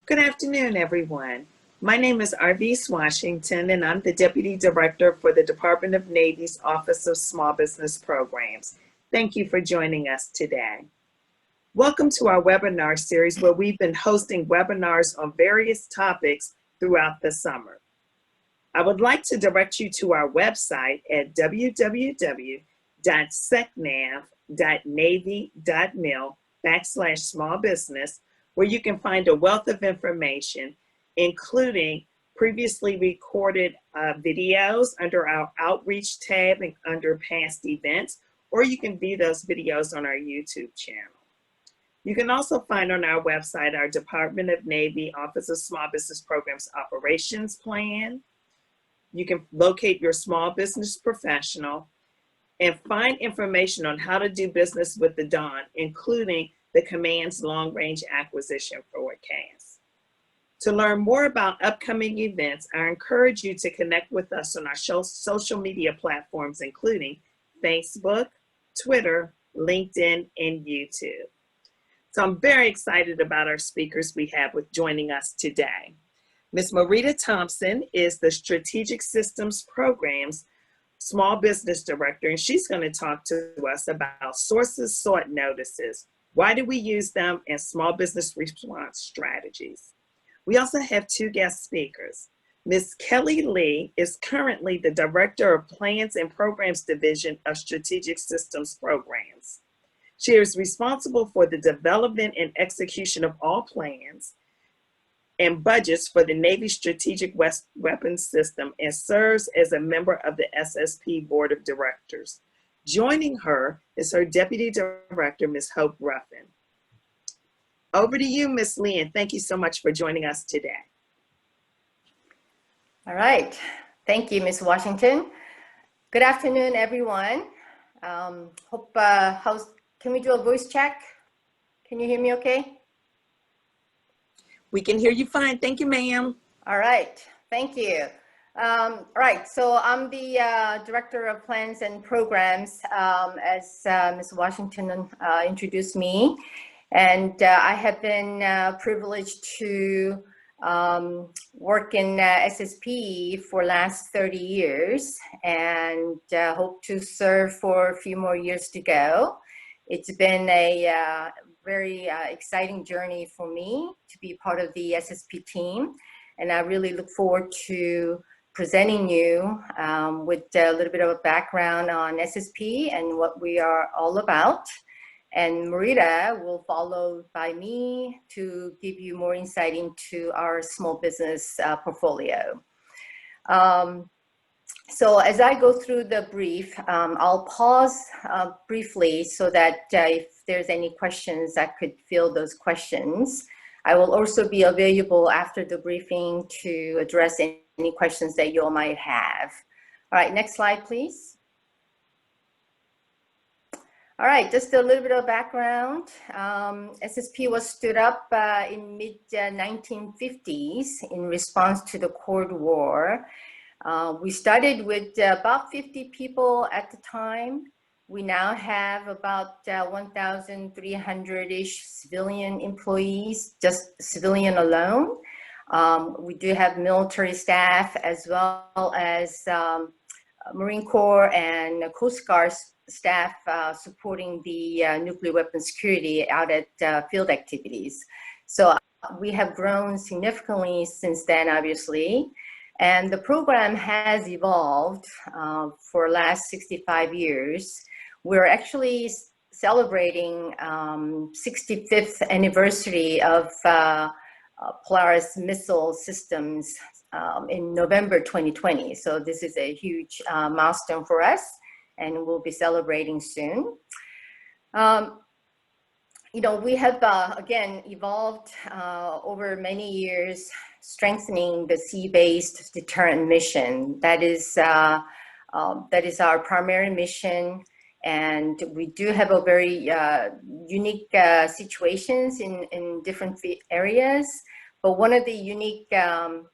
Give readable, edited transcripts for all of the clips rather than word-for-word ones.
Good afternoon, everyone. My name is Arvise Washington, and I'm the Deputy Director for the Department of Navy's Office of Small Business Programs. Thank you for joining us today. Welcome to our webinar series where we've been hosting webinars on various topics throughout the summer. I would like to direct you to our website at www.secnav.navy.mil/small-business, where you can find a wealth of information, including previously recorded videos under our Outreach tab and under past events, or you can view those videos on our YouTube channel. You can also find on our website our Department of Navy Office of Small Business Programs Operations Plan. You can locate your small business professional and find information on how to do business with the DON, including the Command's Long-Range Acquisition Forecast. To learn more about upcoming events, I encourage you to connect with us on our social media platforms, including Facebook, Twitter, LinkedIn, and YouTube. So I'm very excited about our speakers we have joining us today. Ms. Marita Thompson is the Strategic Systems Programs Small Business Director, and she's going to talk to us about sources sought notices. Why do we use them, and small business response strategies? We also have two guest speakers. Ms. Kelly Lee is currently the Director of Plans and Programs Division of Strategic Systems Programs. She is responsible for the development and execution of all plans and budgets for the Navy Strategic Weapons System and serves as a member of the SSP Board of Directors. Joining her is her Deputy Director, Ms. Hope Ruffin. Over to you, Ms. Lee, and thank you so much for joining us today. All right. Thank you, Ms. Washington. Good afternoon, everyone. Can we do a voice check? Can you hear me okay? We can hear you fine. Thank you, ma'am. All right. Thank you. All right. So I'm the Director of Plans and Programs, as Ms. Washington introduced me. And I have been privileged to work in SSP for last 30 years and hope to serve for a few more years to go. It's been a very exciting journey for me to be part of the SSP team. And I really look forward to presenting you with a little bit of a background on SSP and what we are all about. And Marita will follow by me to give you more insight into our small business portfolio. So as I go through the brief, I'll pause briefly so that if there's any questions, I could field those questions. I will also be available after the briefing to address any questions that you all might have. All right, next slide, please. All right, just a little bit of background. SSP was stood up in mid-1950s in response to the Cold War. We started with about 50 people at the time. We now have about 1,300-ish civilian employees, just civilian alone. We do have military staff as well as Marine Corps and Coast Guard staff supporting the nuclear weapon security out at field activities. So we have grown significantly since then, obviously. And the program has evolved for the last 65 years. We're actually celebrating 65th anniversary of Polaris missile systems in November 2020. So this is a huge milestone for us, and we'll be celebrating soon. You know, we have, again, evolved over many years, strengthening the sea-based deterrent mission. That is our primary mission. And we do have a very unique situations in different areas. But one of the uniqueness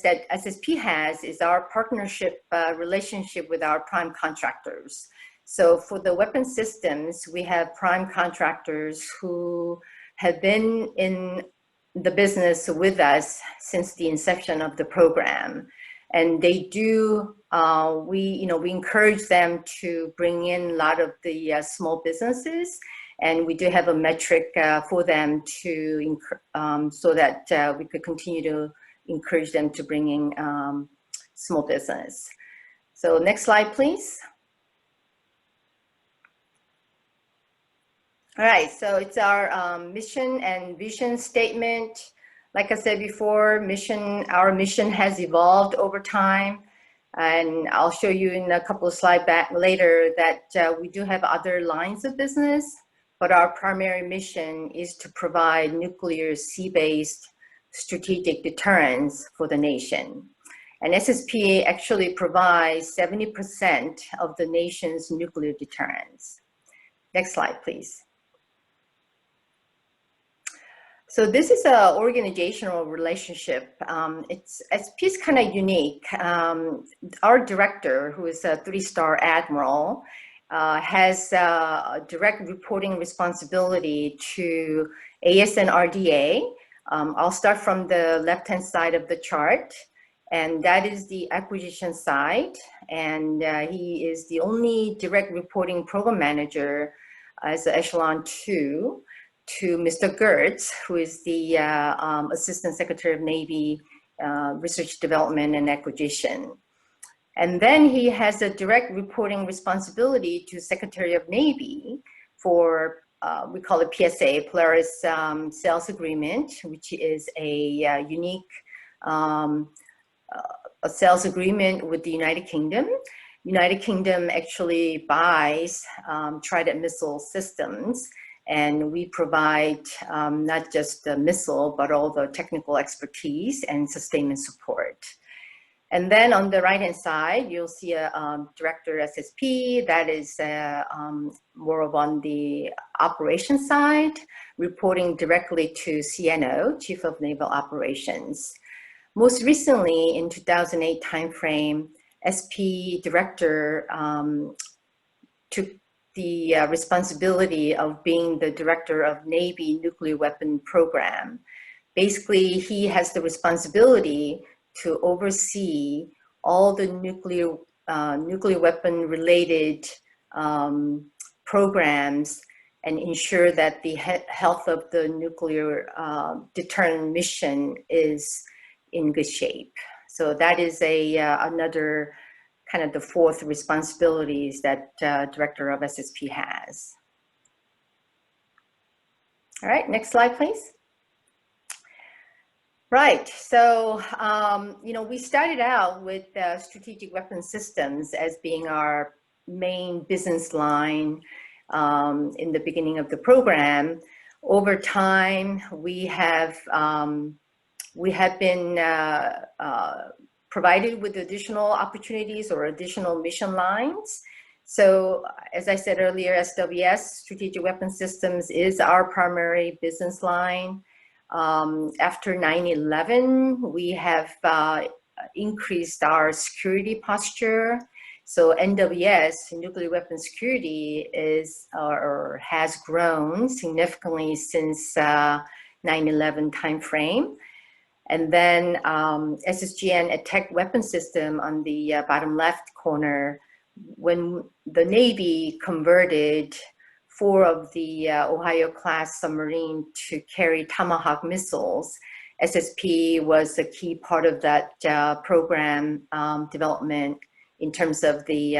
that SSP has is our partnership relationship with our prime contractors. So for the weapon systems, we have prime contractors who have been in the business with us since the inception of the program. And they do, we encourage them to bring in a lot of the small businesses. And we do have a metric for them to, so that we could continue to encourage them to bring in small business. So next slide, please. All right, so it's our mission and vision statement. Like I said before, our mission has evolved over time. And I'll show you in a couple of slides back later that we do have other lines of business, but our primary mission is to provide nuclear sea-based strategic deterrence for the nation. And SSP actually provides 70% of the nation's nuclear deterrence. Next slide, please. So this is an organizational relationship. SSP is kind of unique. Our director, who is a 3-star admiral, has direct reporting responsibility to ASNRDA. I'll start from the left-hand side of the chart, and that is the acquisition side. And he is the only direct reporting program manager as Echelon 2 to Mr. Gertz, who is the Assistant Secretary of Navy Research Development and Acquisition. And then he has a direct reporting responsibility to Secretary of Navy for, we call it PSA, Polaris Sales Agreement, which is a unique a sales agreement with the United Kingdom. United Kingdom actually buys Trident missile systems, and we provide not just the missile, but all the technical expertise and sustainment support. And then on the right-hand side, you'll see a director SSP that is more of on the operations side, reporting directly to CNO, Chief of Naval Operations. Most recently, in 2008 timeframe, SP director took the responsibility of being the director of Navy nuclear weapon program. Basically, he has the responsibility to oversee all the nuclear weapon related programs and ensure that the health of the nuclear deterrent mission is in good shape. So that is another kind of the fourth responsibilities that director of SSP has. All right, next slide, please. Right, so, we started out with strategic weapon systems as being our main business line in the beginning of the program. Over time, we have been provided with additional opportunities or additional mission lines. So as I said earlier, SWS, Strategic Weapon Systems, is our primary business line. After 9/11, we have increased our security posture. So NWS, Nuclear Weapon Security, is or has grown significantly since 9/11 timeframe. And then SSGN Attack Weapon System on the bottom left corner, when the Navy converted 4 of the Ohio-class submarine to carry Tomahawk missiles, SSP was a key part of that program development in terms of the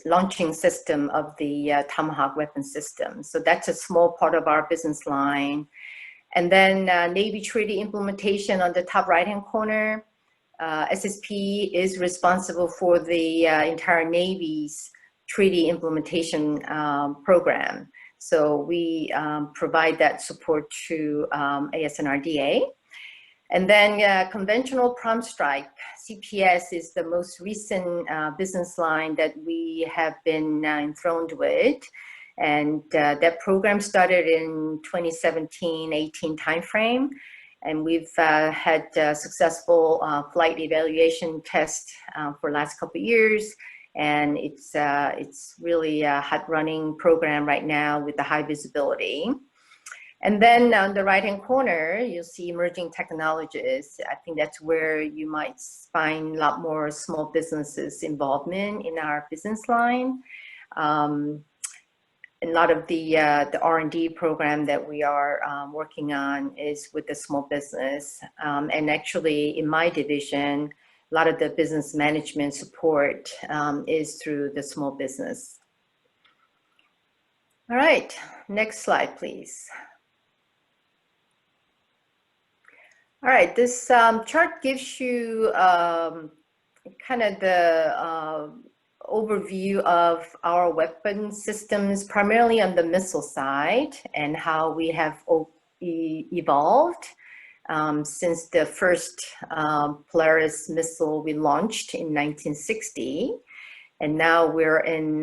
launching system of the Tomahawk weapon system. So that's a small part of our business line. And then Navy treaty implementation on the top right-hand corner. SSP is responsible for the entire Navy's treaty implementation program. So we provide that support to ASNRDA. And then conventional prompt strike, CPS, is the most recent business line that we have been enthroned with. And that program started in 2017-18 timeframe. And we've had successful flight evaluation tests for the last couple of years. And it's really a hot running program right now with the high visibility. And then on the right-hand corner, you'll see emerging technologies. I think that's where you might find a lot more small businesses involvement in our business line. A lot of the R&D program that we are working on is with the small business. And actually in my division, a lot of the business management support is through the small business. All right, next slide, please. All right, this chart gives you kind of the overview of our weapon systems, primarily on the missile side, and how we have evolved since the first Polaris missile we launched in 1960. And now we're in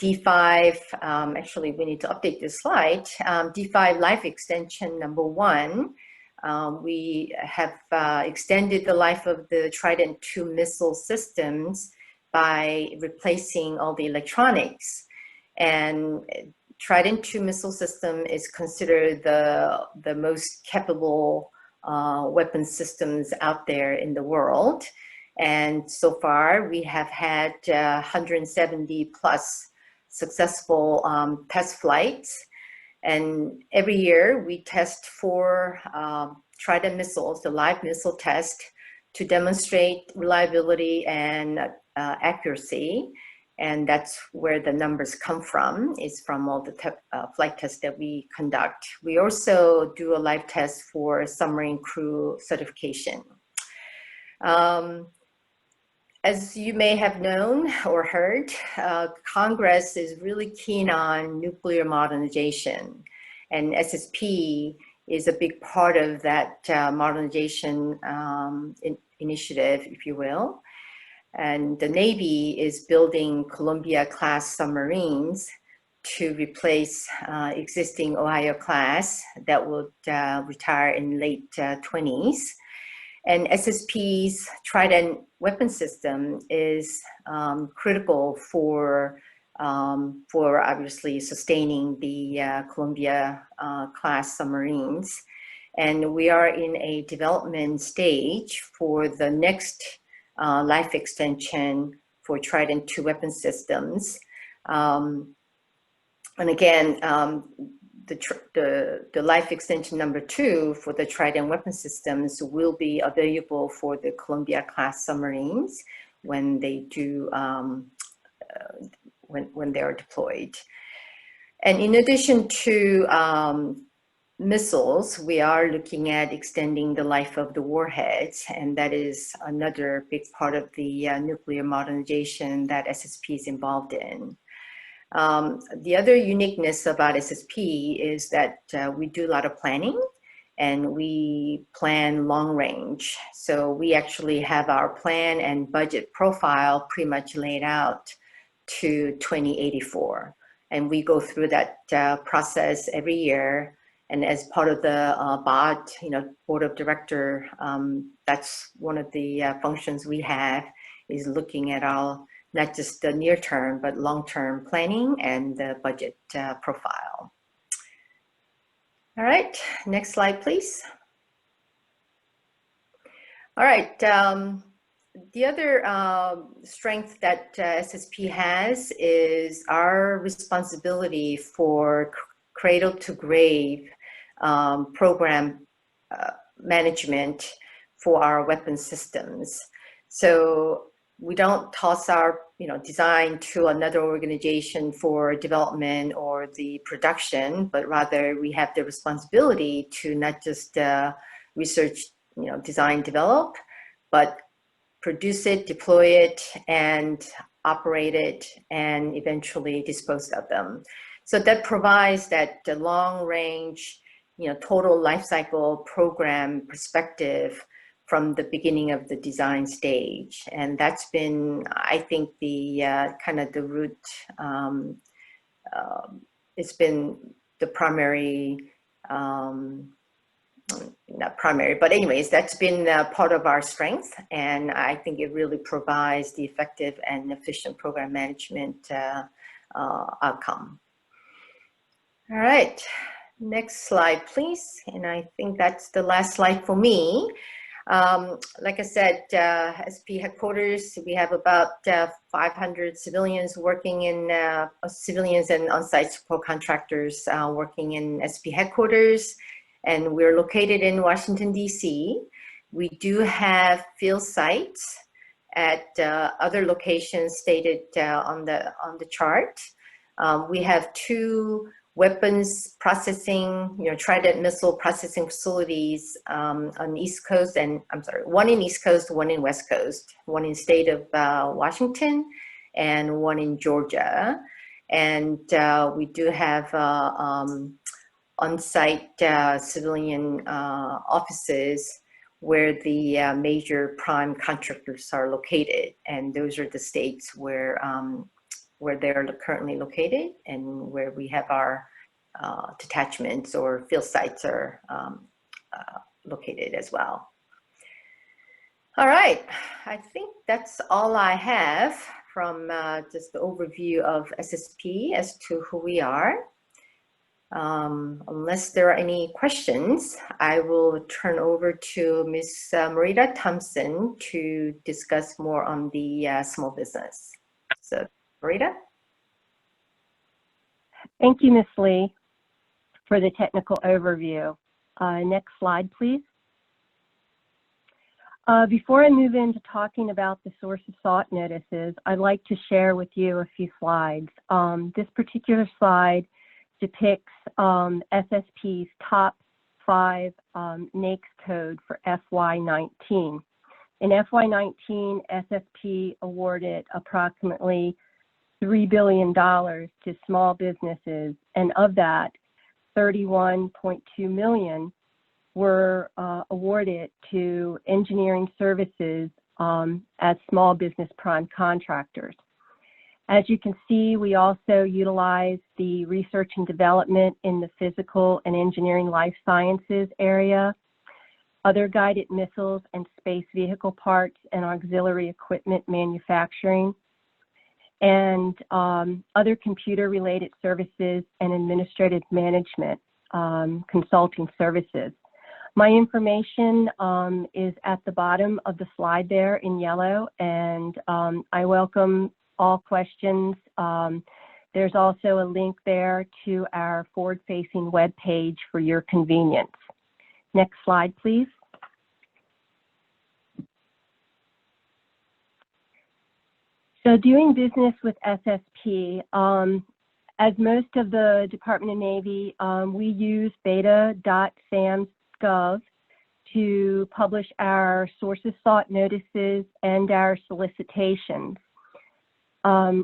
D5, actually we need to update this slide, D5 life extension number 1. We have extended the life of the Trident II missile systems by replacing all the electronics. And Trident II missile system is considered the most capable weapon systems out there in the world. And so far we have had 170 plus successful test flights. And every year we test 4 Trident missiles, the live missile test, to demonstrate reliability and accuracy. And that's where the numbers come from, is from all the flight tests that we conduct. We also do a live test for submarine crew certification. As you may have known or heard, Congress is really keen on nuclear modernization, and SSP is a big part of that modernization initiative, if you will. And the Navy is building Columbia-class submarines to replace existing Ohio-class that would retire in late 20s. And SSP's Trident weapon system is critical for obviously sustaining the Columbia class submarines. And we are in a development stage for the next life extension for Trident II weapon systems. And again, the life extension number 2 for the Trident weapon systems will be available for the Columbia class submarines when they do when they are deployed. And in addition to missiles, we are looking at extending the life of the warheads, and that is another big part of the nuclear modernization that SSP is involved in. The other uniqueness about SSP is that we do a lot of planning, and we plan long range. So we actually have our plan and budget profile pretty much laid out to 2084. And we go through that process every year. And as part of the BOD, Board of Director, that's one of the functions we have, is looking at our not just the near term, but long-term planning and the budget profile. All right, next slide, please. All right, the other strength that SSP has is our responsibility for cradle to grave program management for our weapon systems. So we don't toss our design to another organization for development or the production, but rather we have the responsibility to not just research, design, develop, but produce it, deploy it, and operate it, and eventually dispose of them. So that provides that long range, total life cycle program perspective from the beginning of the design stage. And that's been, I think, the kind of the root, it's been the primary, not primary, but anyways, that's been part of our strength. And I think it really provides the effective and efficient program management outcome. All right, Next slide, please. And I think that's the last slide for me. Like I said, SP headquarters, we have about 500 civilians working in, civilians and on-site support contractors working in SP headquarters. And we're located in Washington, D.C. We do have field sites at other locations stated on the chart. We have 2 weapons processing, Trident missile processing facilities on East Coast, and one in East Coast, one in West Coast, one in state of Washington, and one in Georgia. And we do have on-site civilian offices where the major prime contractors are located, and those are the states where they're currently located and where we have our detachments or field sites are located as well. All right, I think that's all I have from just the overview of SSP as to who we are. Unless there are any questions, I will turn over to Ms. Marita Thompson to discuss more on the small business. So, Marita? Thank you, Ms. Lee, for the technical overview. Next slide, please. Before I move into talking about the source of sought notices, I'd like to share with you a few slides. This particular slide depicts SSP's top 5 NAICS code for FY19. In FY19, SSP awarded approximately $3 billion to small businesses, and of that, 31.2 million were awarded to engineering services as small business prime contractors. As you can see, we also utilize the research and development in the physical and engineering life sciences area, other guided missiles and space vehicle parts and auxiliary equipment manufacturing, and other computer-related services and administrative management consulting services. My information is at the bottom of the slide there in yellow, and I welcome all questions. There's also a link there to our forward-facing web page for your convenience. Next slide, please. So doing business with SSP, as most of the Department of Navy, we use beta.sams.gov to publish our sources sought notices and our solicitations.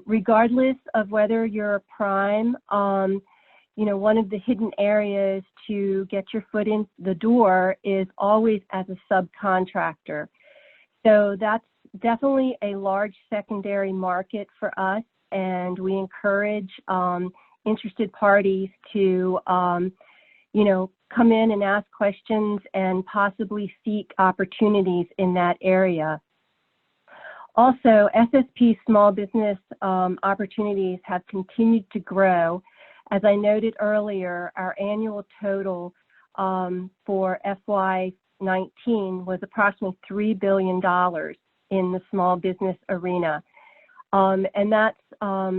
Regardless of whether you're a prime, one of the hidden areas to get your foot in the door is always as a subcontractor. So that's definitely a large secondary market for us, and we encourage interested parties to, come in and ask questions and possibly seek opportunities in that area. Also, SSP small business opportunities have continued to grow. As I noted earlier, our annual total for FY19 was approximately $3 billion in the small business arena. And that's a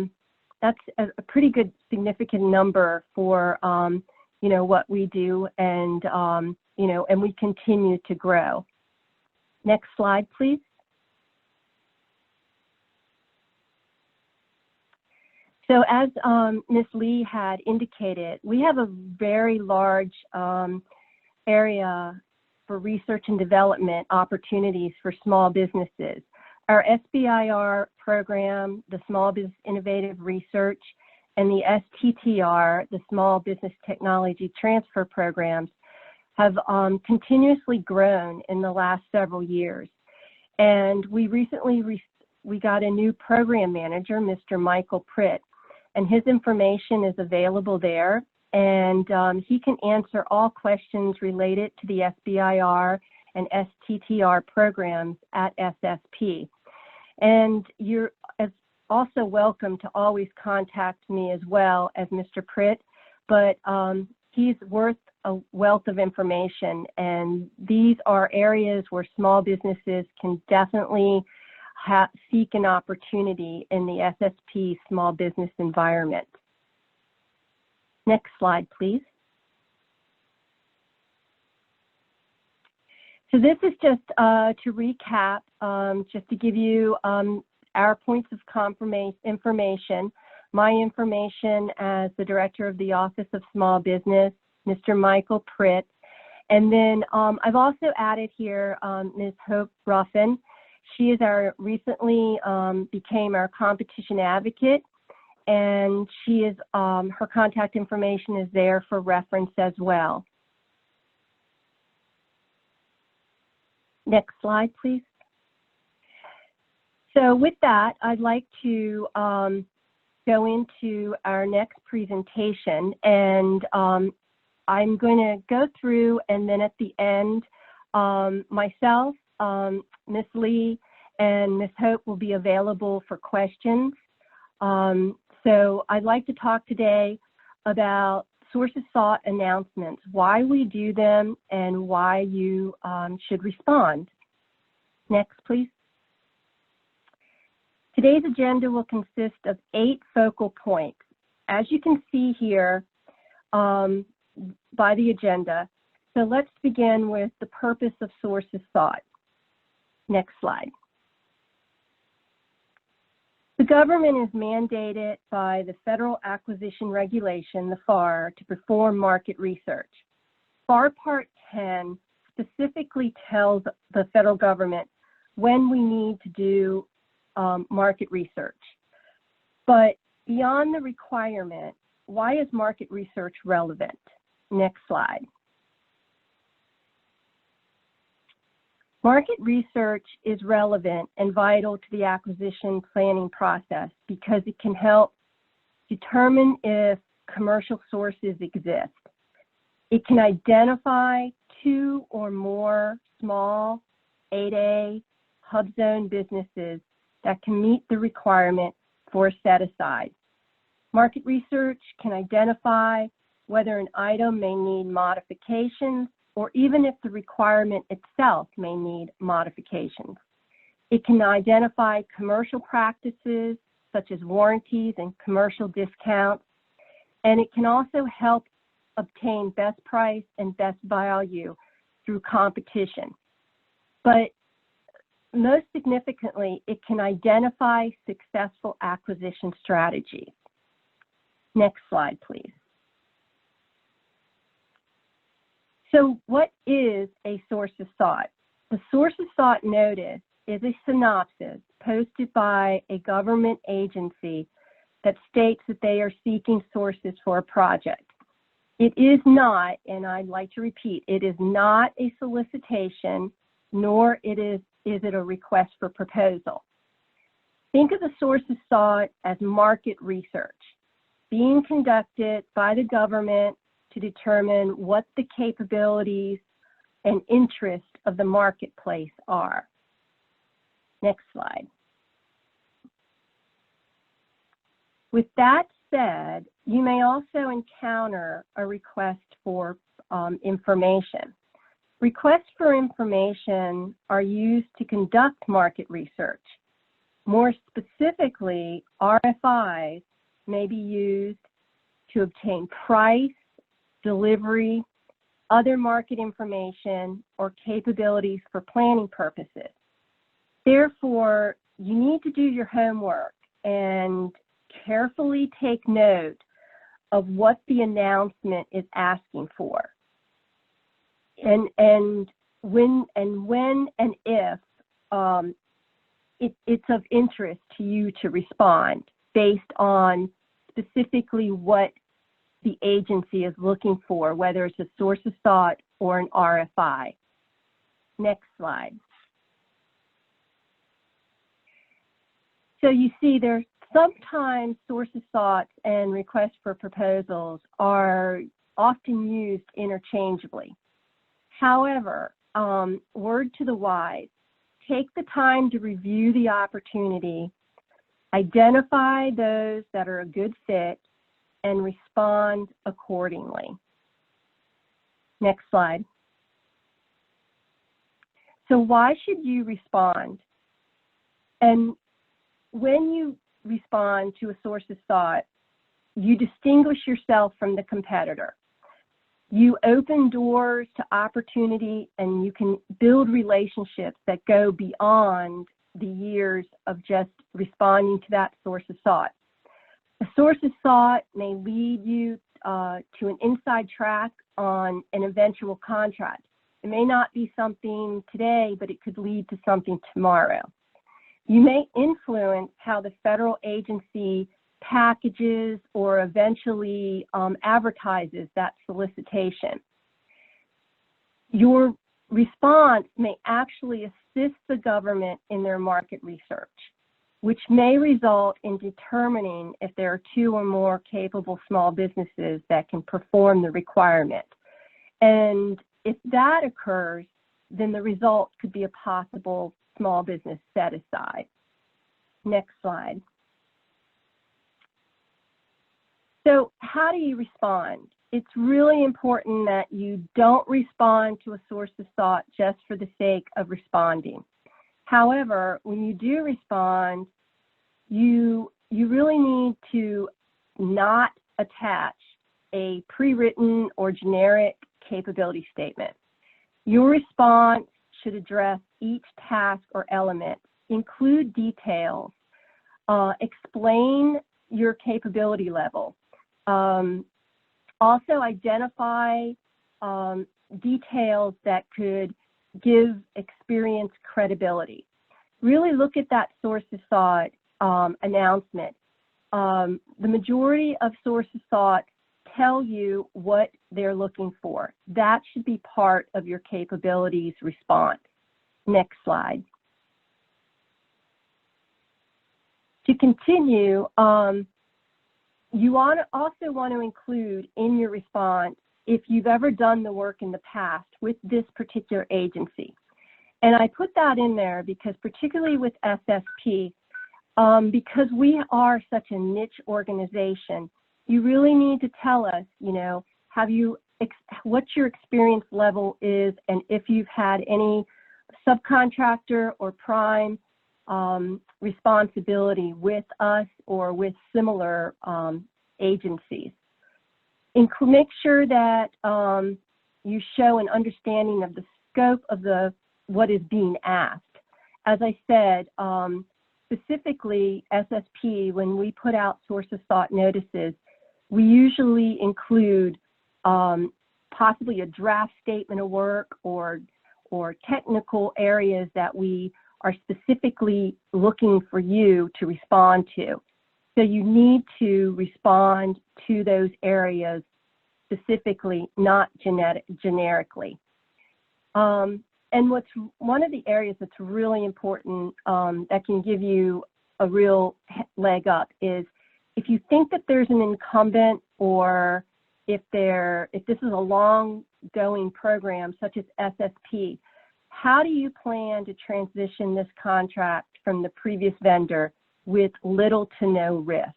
pretty good significant number for, what we do, and, and we continue to grow. Next slide, please. So as Ms. Lee had indicated, we have a very large area for research and development opportunities for small businesses. Our SBIR program, the Small Business Innovative Research, and the STTR, the Small Business Technology Transfer programs, have continuously grown in the last several years. And we recently we got a new program manager, Mr. Michael Pritt, and his information is available there. And he can answer all questions related to the SBIR and STTR programs at SSP. And you're also welcome to always contact me as well as Mr. Pritt. But he's worth a wealth of information, and these are areas where small businesses can definitely seek an opportunity in the SSP small business environment. Next slide, please. So this is just to recap, just to give you our points of information. My information as the director of the Office of Small Business, Mr. Michael Pritt. And then I've also added here Ms. Hope Ruffin. She is recently became our competition advocate, and she is, her contact information is there for reference as well. Next slide, please. So with that, I'd like to go into our next presentation, and I'm going to go through, and then at the end, myself, Ms. Lee, and Ms. Hope will be available for questions. So I'd like to talk today about sources sought announcements, why we do them, and why you should respond. Next, please. Today's agenda will consist of 8 focal points. As you can see here by the agenda, so let's begin with the purpose of sources sought. Next slide. The government is mandated by the Federal Acquisition Regulation, the FAR, to perform market research. FAR Part 10 specifically tells the federal government when we need to do market research. But beyond the requirement, why is market research relevant? Next slide. Market research is relevant and vital to the acquisition planning process because it can help determine if commercial sources exist. It can identify 2 or more small 8A hub zone businesses that can meet the requirement for a set-aside. Market research can identify whether an item may need modifications or even if the requirement itself may need modifications. It can identify commercial practices such as warranties and commercial discounts, and it can also help obtain best price and best value through competition. But most significantly, it can identify successful acquisition strategies. Next slide, please. So what is a sources sought? The sources sought notice is a synopsis posted by a government agency that states that they are seeking sources for a project. It is not, and I'd like to repeat, it is not a solicitation, nor is it a request for proposal. Think of the sources sought as market research being conducted by the government to determine what the capabilities and interests of the marketplace are. Next slide. With that said, you may also encounter a request for information. Requests for information are used to conduct market research. More specifically, RFIs may be used to obtain price, delivery, other market information, or capabilities for planning purposes. Therefore, you need to do your homework and carefully take note of what the announcement is asking for. And when and if it's of interest to you to respond based on specifically what the agency is looking for, whether it's a source of thought or an RFI. Next slide. So you see there's sometimes source of thoughts and requests for proposals are often used interchangeably. However, word to the wise, take the time to review the opportunity, identify those that are a good fit, and respond accordingly. Next slide. So why should you respond? And when you respond to a source of thought, you distinguish yourself from the competitor. You open doors to opportunity, and you can build relationships that go beyond the years of just responding to that source of thought. A source of thought may lead you to an inside track on an eventual contract. It may not be something today, but it could lead to something tomorrow. You may influence how the federal agency packages or eventually advertises that solicitation. Your response may actually assist the government in their market research, which may result in determining if there are 2 or more capable small businesses that can perform the requirement. And if that occurs, then the result could be a possible small business set aside. Next slide. So how do you respond? It's really important that you don't respond to a source of thought just for the sake of responding. However, when you do respond, you really need to not attach a pre-written or generic capability statement. Your response should address each task or element, include details, explain your capability level. Also identify details that could give experience credibility. Really look at that source of thought announcement. The majority of source of thought tell you what they're looking for. That should be part of your capabilities response. Next slide. To continue, you also want to include in your response if you've ever done the work in the past with this particular agency. And I put that in there because particularly with SSP, because we are such a niche organization, you really need to tell us, you know, what your experience level is, and if you've had any subcontractor or prime responsibility with us or with similar agencies. Make sure that you show an understanding of the scope of what is being asked. As I said, specifically SSP, when we put out source of thought notices, we usually include possibly a draft statement of work or technical areas that we are specifically looking for you to respond to. So you need to respond to those areas specifically, not generically. And one of the areas that's really important that can give you a real leg up is if you think that there's an incumbent, or if this is a long-going program such as SSP, how do you plan to transition this contract from the previous vendor with little to no risk?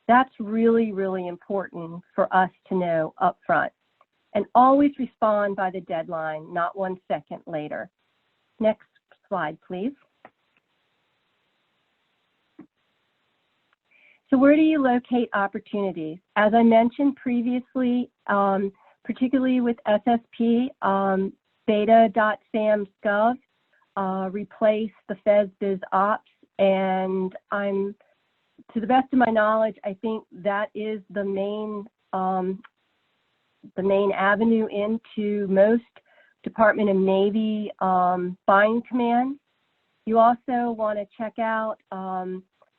That's really, really important for us to know up front. And always respond by the deadline, not 1 second later. Next slide, please. So where do you locate opportunities? As I mentioned previously, particularly with SSP, beta.sams.gov replaced the FESBIZ ops, and to the best of my knowledge, I think that is the main avenue into most Department of Navy buying commands. You also want to check out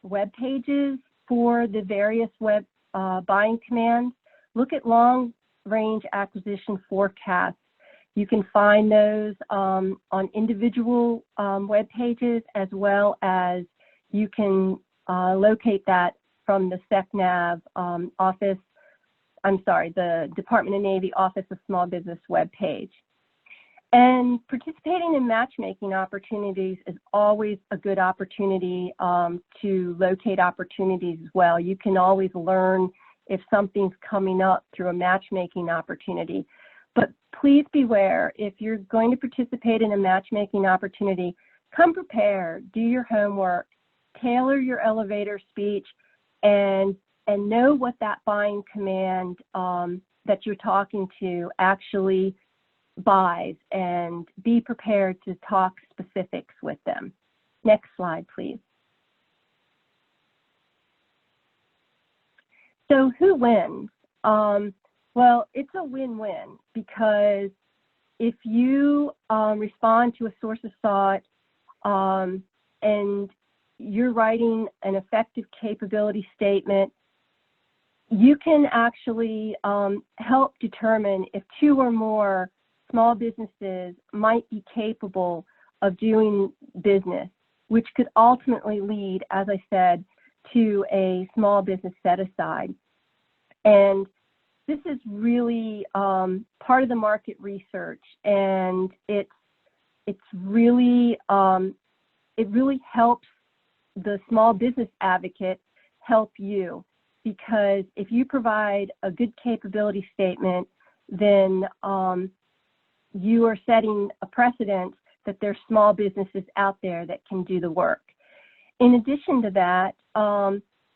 web pages for the various web buying commands. Look at long-range acquisition forecasts. You can find those on individual web pages, as well as you can locate that from the SecNav office, the Department of Navy Office of Small Business web page. And participating in matchmaking opportunities is always a good opportunity to locate opportunities as well. You can always learn if something's coming up through a matchmaking opportunity. But please beware, if you're going to participate in a matchmaking opportunity, come prepared, do your homework, tailor your elevator speech, and know what that buying command that you're talking to actually buys, and be prepared to talk specifics with them. Next slide, please. So who wins? Well, it's a win-win, because if you respond to a source of thought and you're writing an effective capability statement, you can actually help determine if 2 or more small businesses might be capable of doing business, which could ultimately lead, as I said, to a small business set-aside. And this is really part of the market research, and it really helps the small business advocate help you, because if you provide a good capability statement, then you are setting a precedent that there's small businesses out there that can do the work. In addition to that,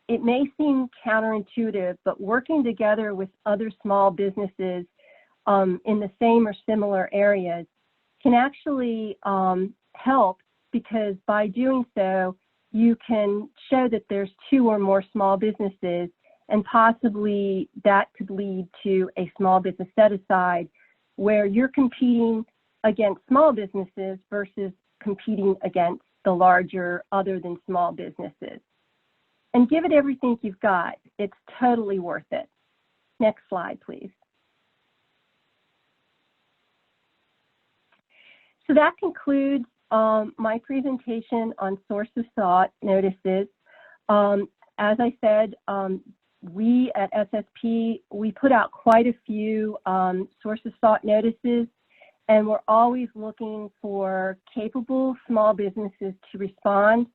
it may seem counterintuitive, but working together with other small businesses in the same or similar areas can actually help, because by doing so, you can show that there's 2 or more small businesses, and possibly that could lead to a small business set-aside where you're competing against small businesses versus competing against the larger other than small businesses. And give it everything you've got. It's totally worth it. Next slide, please. So that concludes my presentation on source of thought notices. As I said, we at SSP, we put out quite a few source of thought notices, and we're always looking for capable small businesses to respond.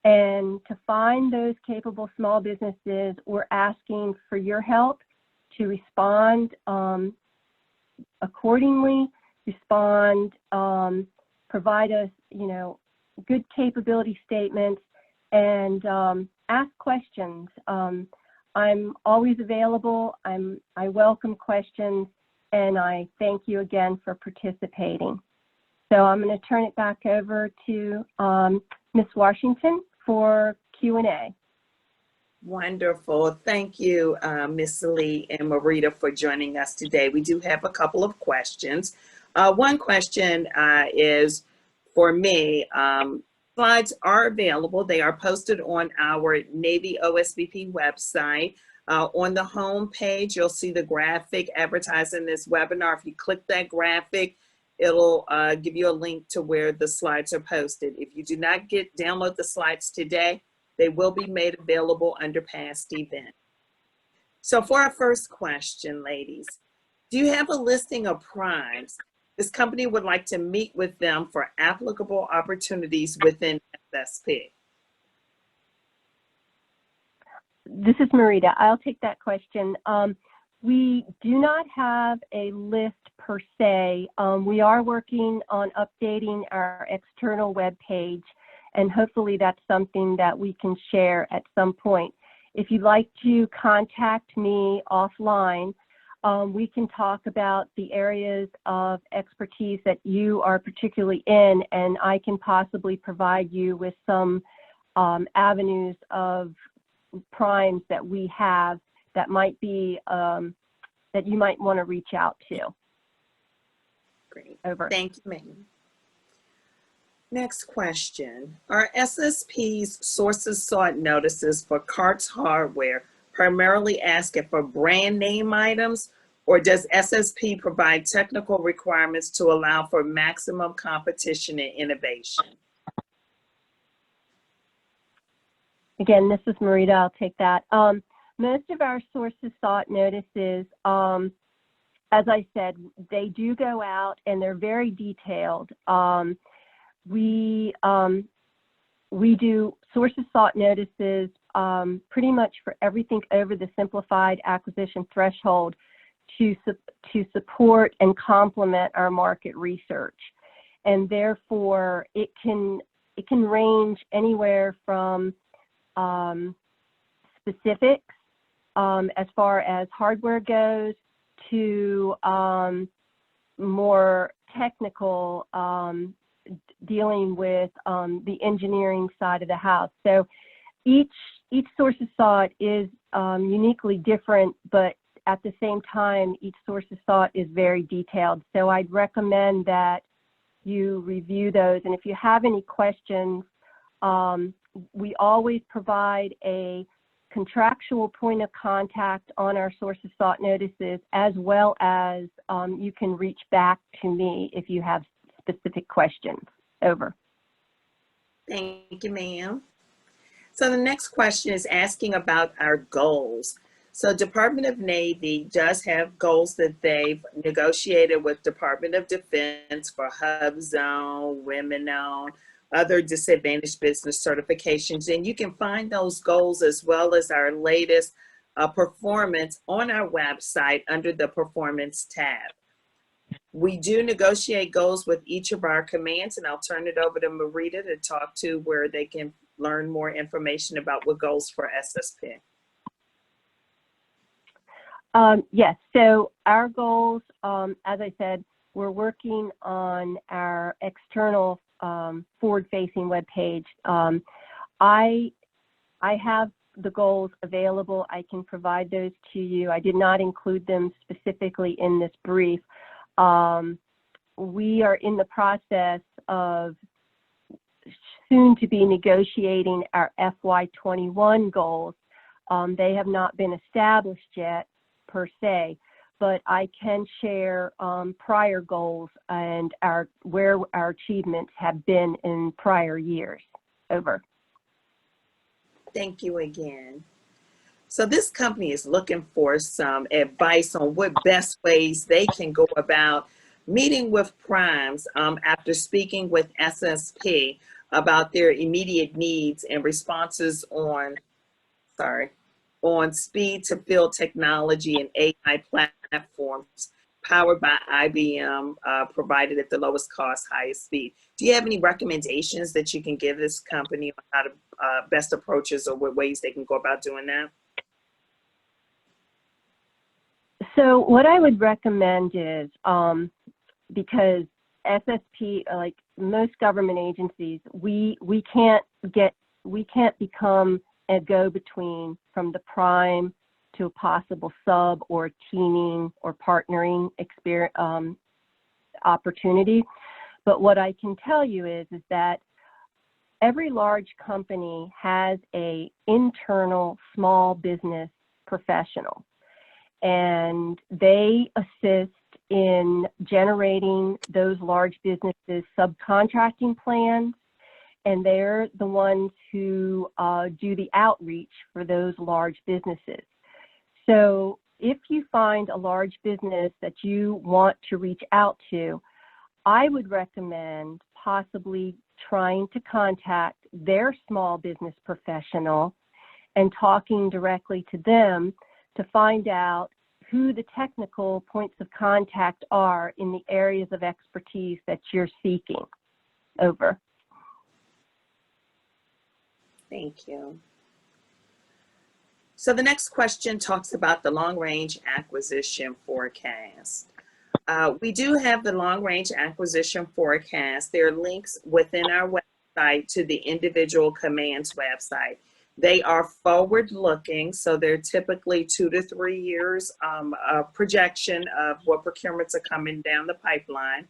And to find those capable small businesses, we're asking for your help to respond accordingly, provide us, good capability statements, and ask questions. I'm always available. I welcome questions, and I thank you again for participating. So I'm going to turn it back over to Ms. Washington for Q&A. Wonderful. Thank you, Ms. Lee and Marita, for joining us today. We do have a couple of questions. One question is for me. Slides are available. They are posted on our Navy OSBP website. On the home page, you'll see the graphic advertising this webinar. If you click that graphic, it'll give you a link to where the slides are posted. If you do not download the slides today, they will be made available under past events. So for our first question, ladies, do you have a listing of primes? This company would like to meet with them for applicable opportunities within SSP. This is Marita. I'll take that question. We do not have a list per se. We are working on updating our external web page, and hopefully that's something that we can share at some point. If you'd like to contact me offline, we can talk about the areas of expertise that you are particularly in, and I can possibly provide you with some avenues of primes that we have that might be, that you might want to reach out to. Great. Over. Thank you, ma'am. Next question. Are SSP's sources sought notices for CART's hardware primarily asking for brand name items, or does SSP provide technical requirements to allow for maximum competition and innovation? Again, this is Marita. I'll take that. Most of our sources sought notices, as I said, they do go out and they're very detailed. We do sources sought notices pretty much for everything over the simplified acquisition threshold to support and complement our market research. And therefore, it can range anywhere from specifics as far as hardware goes to more technical dealing with the engineering side of the house. So each source of thought is uniquely different, but at the same time, each source of thought is very detailed. So I'd recommend that you review those. And if you have any questions, we always provide a contractual point of contact on our source of thought notices, as well as you can reach back to me if you have specific questions. Over. Thank you, ma'am. So the next question is asking about our goals. So Department of Navy does have goals that they've negotiated with Department of Defense for Hub Zone, Women-Owned, other disadvantaged business certifications. And you can find those goals as well as our latest performance on our website under the Performance tab. We do negotiate goals with each of our commands, and I'll turn it over to Marita to talk to where they can learn more information about what goals for SSP. Yes, so our goals, as I said, we're working on our external forward-facing webpage. I have the goals available. I can provide those to you. I did not include them specifically in this brief. We are in the process of soon to be negotiating our FY21 goals. They have not been established yet per se, but I can share prior goals and where our achievements have been in prior years. Over. Thank you again. So this company is looking for some advice on what best ways they can go about meeting with primes after speaking with SSP about their immediate needs and responses on speed to field technology and AI platforms powered by IBM, provided at the lowest cost, highest speed. Do you have any recommendations that you can give this company on how to best approaches or what ways they can go about doing that? So what I would recommend is, because SSP, like most government agencies, we can't become a go-between from the prime to a possible sub or teaming or partnering opportunity. But what I can tell you is that every large company has an internal small business professional, and they assist in generating those large businesses' subcontracting plans, and they're the ones who do the outreach for those large businesses. So if you find a large business that you want to reach out to, I would recommend possibly trying to contact their small business professional and talking directly to them to find out who the technical points of contact are in the areas of expertise that you're seeking. Over. Thank you. So the next question talks about the long-range acquisition forecast. We do have the long-range acquisition forecast. There are links within our website to the individual commands website. They are forward-looking, so they're typically 2 to 3 years projection of what procurements are coming down the pipeline,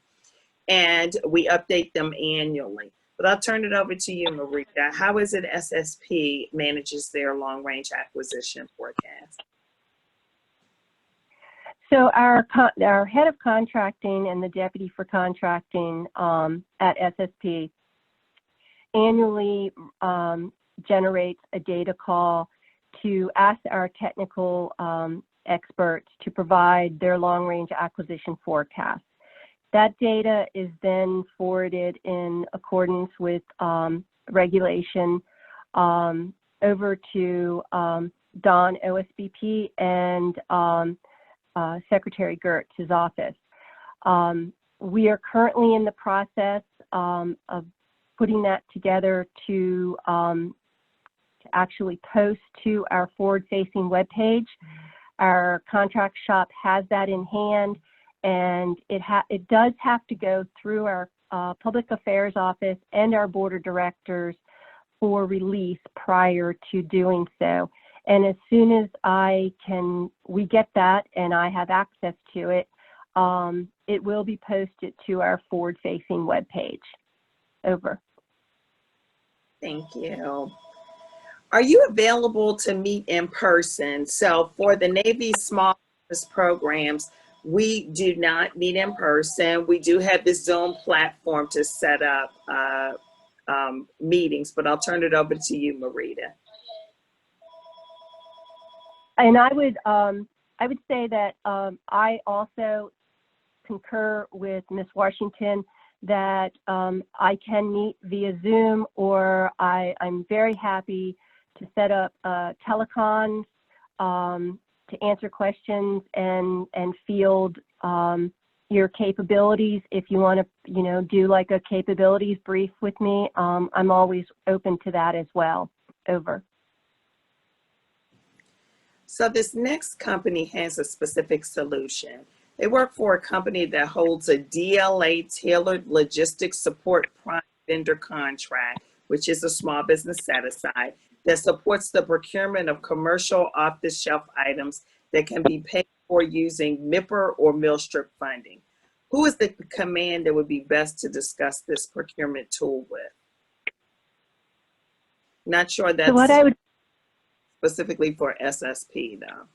and we update them annually. But I'll turn it over to you, Marita. How is it SSP manages their long-range acquisition forecast? So our head of contracting and the deputy for contracting at SSP annually generates a data call to ask our technical experts to provide their long-range acquisition forecast. That data is then forwarded in accordance with regulation over to Don OSBP and Secretary Gertz's office. We are currently in the process of putting that together to actually post to our forward-facing webpage. Our contract shop has that in hand, and it does have to go through our Public Affairs Office and our Board of Directors for release prior to doing so. And as soon as we get that and I have access to it, it will be posted to our forward-facing webpage. Over. Thank you. Are you available to meet in person? So for the Navy Small Business Programs, we do not meet in person. We do have this Zoom platform to set up meetings, but I'll turn it over to you, Marita. And I would say that I also concur with Ms. Washington that I can meet via Zoom, or I'm very happy to set up telecons to answer questions and field your capabilities. If you want to, do like a capabilities brief with me, I'm always open to that as well. Over. So this next company has a specific solution. They work for a company that holds a DLA tailored logistics support prime vendor contract, which is a small business set aside, that supports the procurement of commercial off-the-shelf items that can be paid for using MIPR or MILSTRIP funding. Who is the command that would be best to discuss this procurement tool with? Not sure that's specifically for SSP though.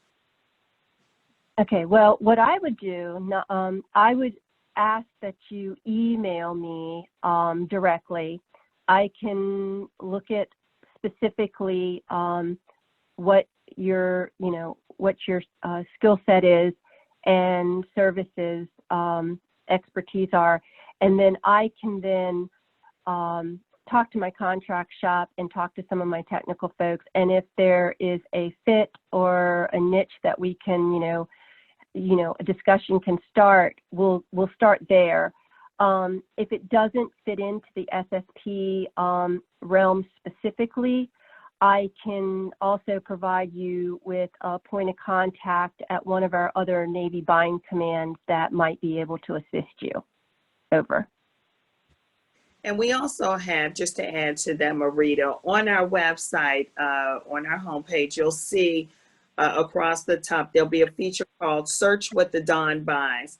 Okay, well, what I would do, I would ask that you email me directly. I can look at specifically what your skill set is and services expertise are, and then I can then talk to my contract shop and talk to some of my technical folks, and if there is a fit or a niche that we can, a discussion can start, we'll start there. If it doesn't fit into the SSP realm specifically, I can also provide you with a point of contact at one of our other Navy buying commands that might be able to assist you. Over. And we also have, just to add to that, Marita, on our website, on our homepage, you'll see across the top, there'll be a feature called Search What the Don Buys.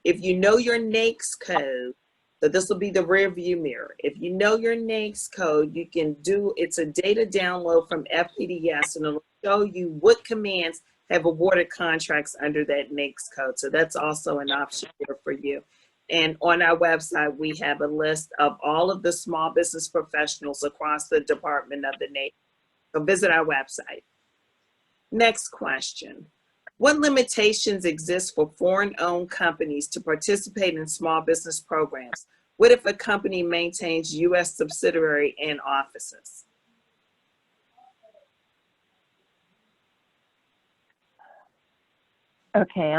If you know your NAICS code, so this will be the rear view mirror. If you know your NAICS code, you can it's a data download from FPDS, and it'll show you what commands have awarded contracts under that NAICS code. So that's also an option there for you. And on our website, we have a list of all of the small business professionals across the Department of the Navy. So visit our website. Next question. What limitations exist for foreign-owned companies to participate in small business programs? What if a company maintains U.S. subsidiary and offices? Okay,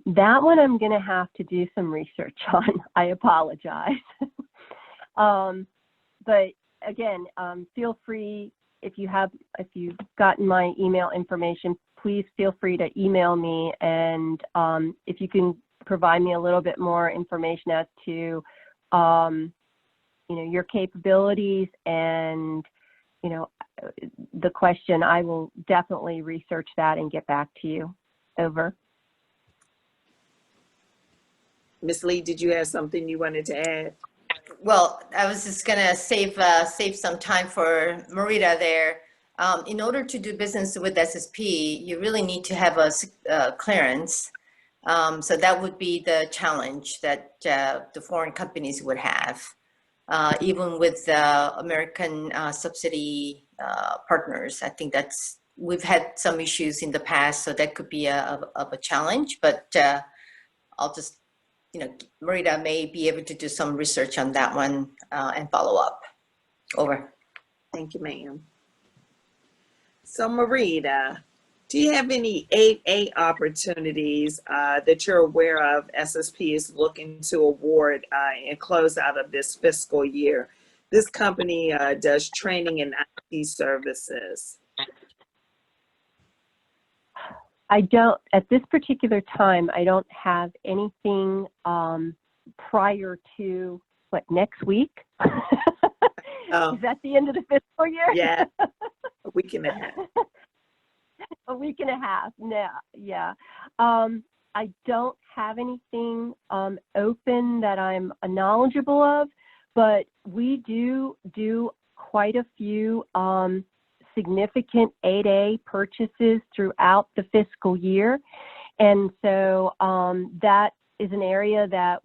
that one I'm going to have to do some research on. I apologize. But again, feel free, if you've gotten my email information, please feel free to email me, and if you can provide me a little bit more information as to your capabilities and the question, I will definitely research that and get back to you. Over. Ms. Lee, did you have something you wanted to add? Well, I was just gonna save some time for Marita there. In order to do business with SSP, you really need to have a clearance. So that would be the challenge that the foreign companies would have, even with American subsidy partners. I think we've had some issues in the past, so that could be of a challenge. But I'll just, Marita may be able to do some research on that one and follow up. Over. Thank you, ma'am. So Marita, Do you have any 8A opportunities that you're aware of SSP is looking to award and close out of this fiscal year? This company does training and IT services. I don't, at this particular time, I don't have anything prior to, what, next week? Oh. Is that the end of the fiscal year? Yeah, a week and a half. A week and a half, no, yeah. I don't have anything open that I'm knowledgeable of, but we do quite a few significant 8A purchases throughout the fiscal year. And so that is an area that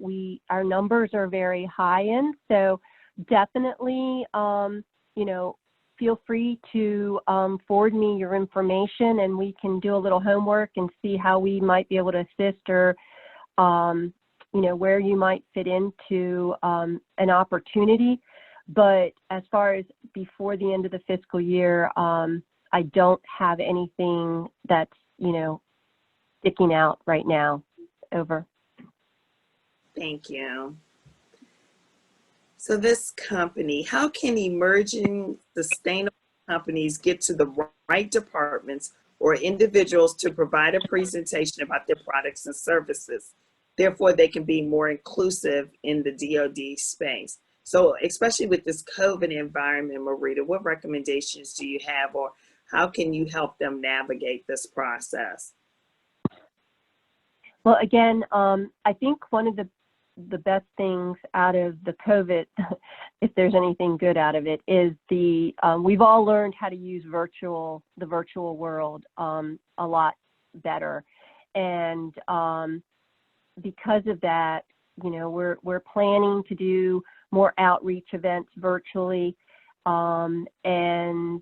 our numbers are very high in. So definitely, you know, feel free to forward me your information and we can do a little homework and see how we might be able to assist or, you know, where you might fit into an opportunity. But as far as before the end of the fiscal year, I don't have anything that's, you know, sticking out right now. Over. Thank you. So this company, how can emerging sustainable companies get to the right departments or individuals to provide a presentation about their products and services? Therefore, they can be more inclusive in the DoD space. So especially with this COVID environment, Marita, what recommendations do you have or how can you help them navigate this process? Well, again, I think one of the best things out of the COVID, if there's anything good out of it, is we've all learned how to use the virtual world a lot better. And because of that, you know, we're planning to do more outreach events virtually. And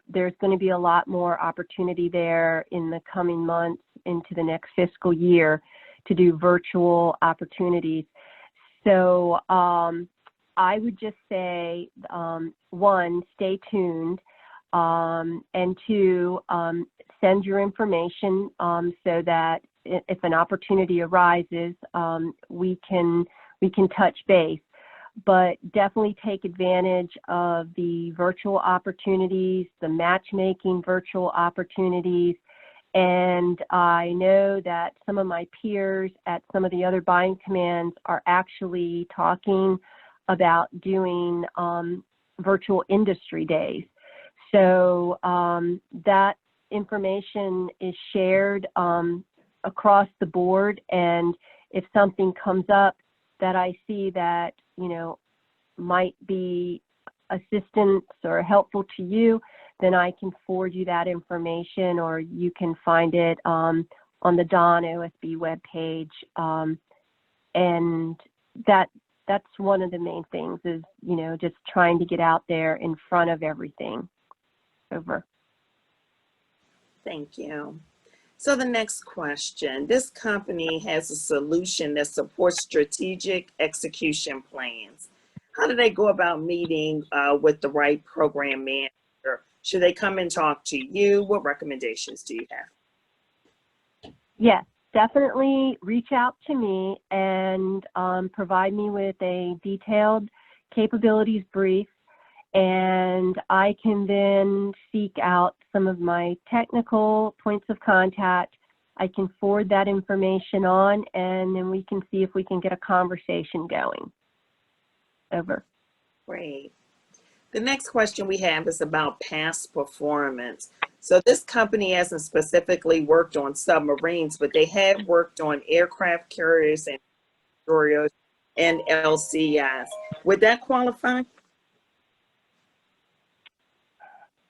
there's going to be a lot more opportunity there in the coming months into the next fiscal year to do virtual opportunities. So I would just say, one, stay tuned, and two, send your information so that if an opportunity arises, we can touch base. But definitely take advantage of the virtual opportunities, the matchmaking virtual opportunities. And I know that some of my peers at some of the other buying commands are actually talking about doing virtual industry days. So that information is shared across the board. And if something comes up that I see that, you know, might be assistance or helpful to you, then I can forward you that information, or you can find it on the Don OSB webpage. And that's one of the main things is, you know, just trying to get out there in front of everything. Over. Thank you. So the next question, this company has a solution that supports strategic execution plans. How do they go about meeting with the right program manager? Should they come and talk to you? What recommendations do you have? Yes, definitely reach out to me and provide me with a detailed capabilities brief, and I can then seek out some of my technical points of contact. I can forward that information on, and then we can see if we can get a conversation going. Over. Great. The next question we have is about past performance. So this company hasn't specifically worked on submarines, but they have worked on aircraft carriers and destroyers and LCS. Would that qualify?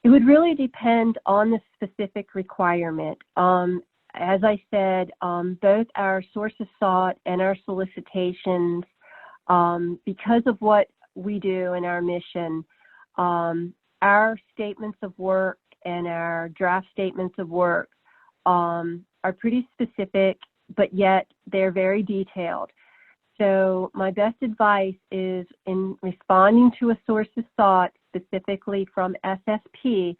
It would really depend on the specific requirement. As I said, both our sources sought and our solicitations, because of what we do in our mission, our statements of work and our draft statements of work are pretty specific, but yet they're very detailed. So my best advice is, in responding to a sources sought specifically from SSP,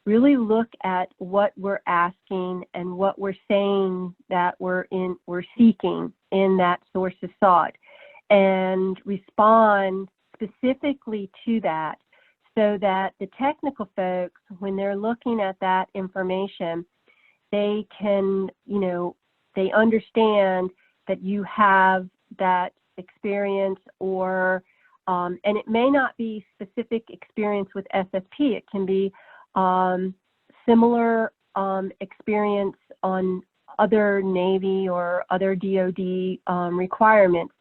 really look at what we're asking and what we're saying that we're seeking in that source of sought, and respond specifically to that, so that the technical folks, when they're looking at that information, they can, they understand that you have that experience, or and it may not be specific experience with SSP. It can be similar experience on other Navy or other DoD requirements,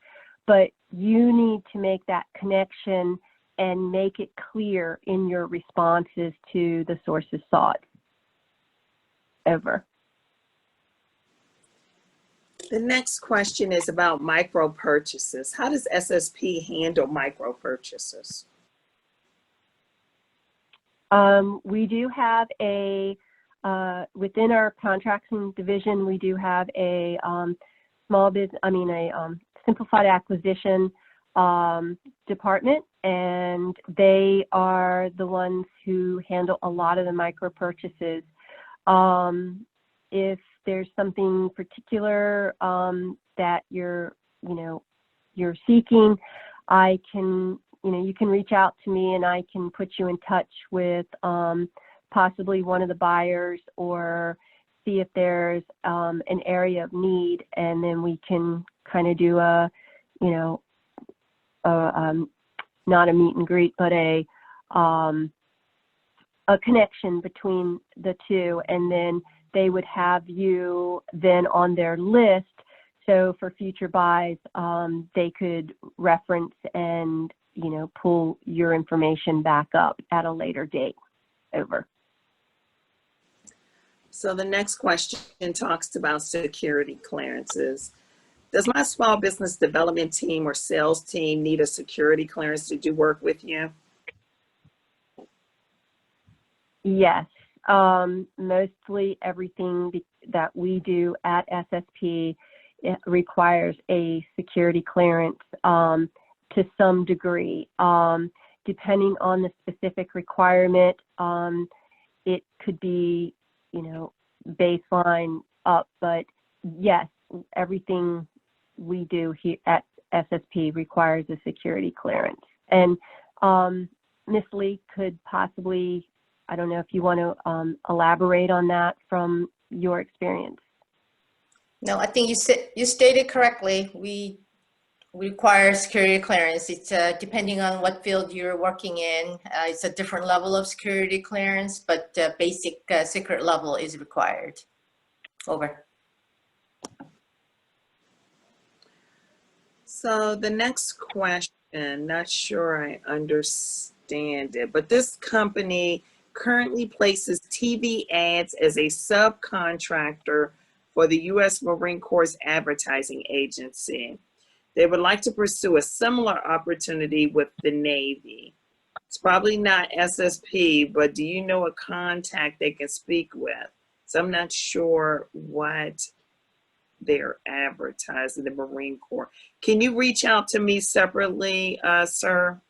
but you need to make that connection and make it clear in your responses to the sources sought. Over. The next question is about micro purchases. How does SSP handle micro purchases? We do have within our contracting division, we do have a simplified acquisition department, and they are the ones who handle a lot of the micro purchases. If there's something particular that you're seeking, I can, you can reach out to me and I can put you in touch with possibly one of the buyers, or see if there's an area of need, and then we can kind of do not a meet and greet, but a connection between the two, and then they would have you then on their list. So for future buys, they could reference and, pull your information back up at a later date. Over. So the next question talks about security clearances. Does my small business development team or sales team need a security clearance to do work with you? Yes. Mostly everything that we do at SSP, it requires a security clearance to some degree. Depending on the specific requirement, it could be, baseline up, but yes, everything we do here at SSP requires a security clearance. And Ms. Lee could possibly, I don't know if you want to elaborate on that from your experience. No, I think you stated correctly. We require security clearance. It's depending on what field you're working in. It's a different level of security clearance, but basic secret level is required. Over. So the next question, not sure I understand it, but this company currently places TV ads as a subcontractor for the U.S. Marine Corps Advertising Agency. They would like to pursue a similar opportunity with the Navy. It's probably not SSP, but do you know a contact they can speak with? So I'm not sure what they're advertising, the Marine Corps. Can you reach out to me separately, sir?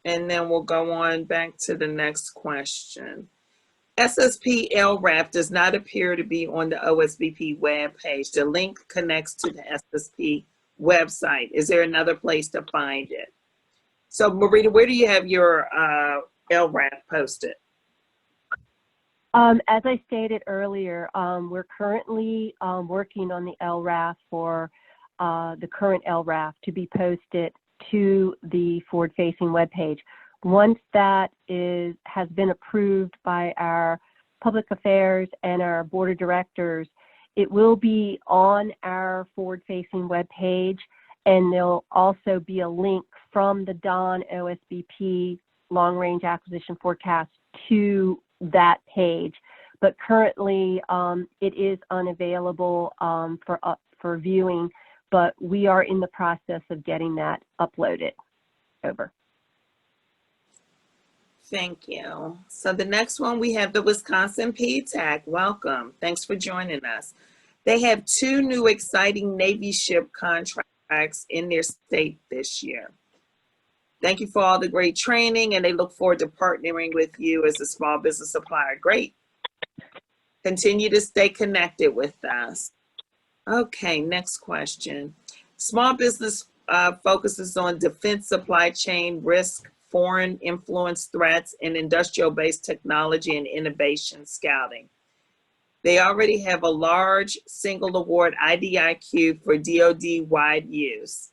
And then we'll go on back to the next question. SSP LRAF does not appear to be on the OSBP webpage. The link connects to the SSP website. Is there another place to find it? So Marita, where do you have your LRAF posted? As I stated earlier, we're currently working on the LRAF for the current LRAF to be posted to the forward-facing webpage. Once that has been approved by our public affairs and our board of directors, it will be on our forward-facing webpage, and there'll also be a link from the DON OSBP long-range acquisition forecast to that page. But currently, it is unavailable for viewing, but we are in the process of getting that uploaded. Over. Thank you. So the next one, we have the Wisconsin PTAC. Welcome. Thanks for joining us. They have 2 new exciting Navy ship contracts in their state this year. Thank you for all the great training, and they look forward to partnering with you as a small business supplier. Great. Continue to stay connected with us. Okay, next question. Small business focuses on defense supply chain risk, foreign influence threats, and industrial-based technology and innovation scouting. They already have a large single award IDIQ for DoD-wide use.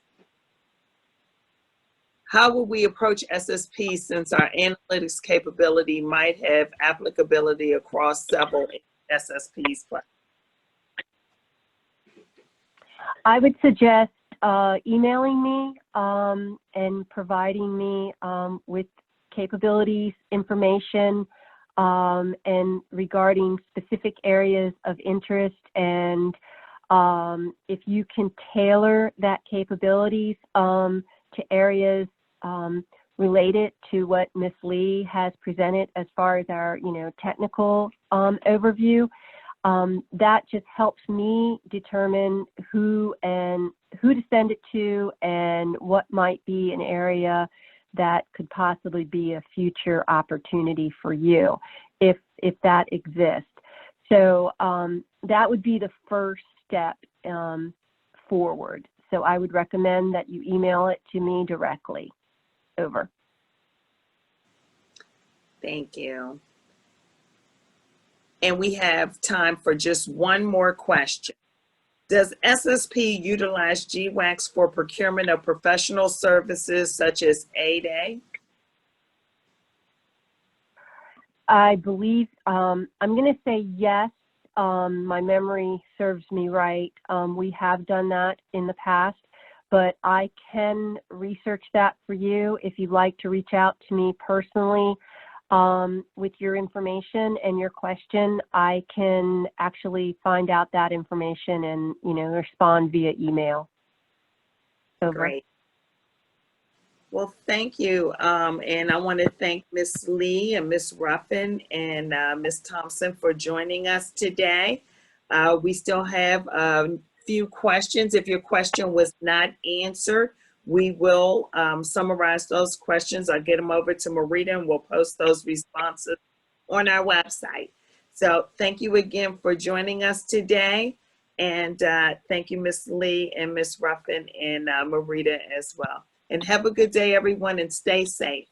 How will we approach SSP since our analytics capability might have applicability across several SSPs? I would suggest emailing me and providing me with capabilities, information, and regarding specific areas of interest. And if you can tailor that capabilities to areas related to what Ms. Lee has presented as far as our, technical overview, that just helps me determine who to send it to and what might be an area that could possibly be a future opportunity for you if that exists. So that would be the first step forward. So I would recommend that you email it to me directly. Over. Thank you. And we have time for just one more question. Does SSP utilize GWAX for procurement of professional services such as A-Day? I believe, I'm going to say yes. My memory serves me right. We have done that in the past, but I can research that for you. If you'd like to reach out to me personally with your information and your question, I can actually find out that information and, respond via email. Over. Great. Well, thank you. And I want to thank Ms. Lee and Ms. Ruffin and Ms. Thompson for joining us today. We still have a few questions. If your question was not answered, we will summarize those questions. I'll get them over to Marita and we'll post those responses on our website. So thank you again for joining us today. And thank you, Ms. Lee and Ms. Ruffin and Marita as well. And have a good day, everyone, and stay safe.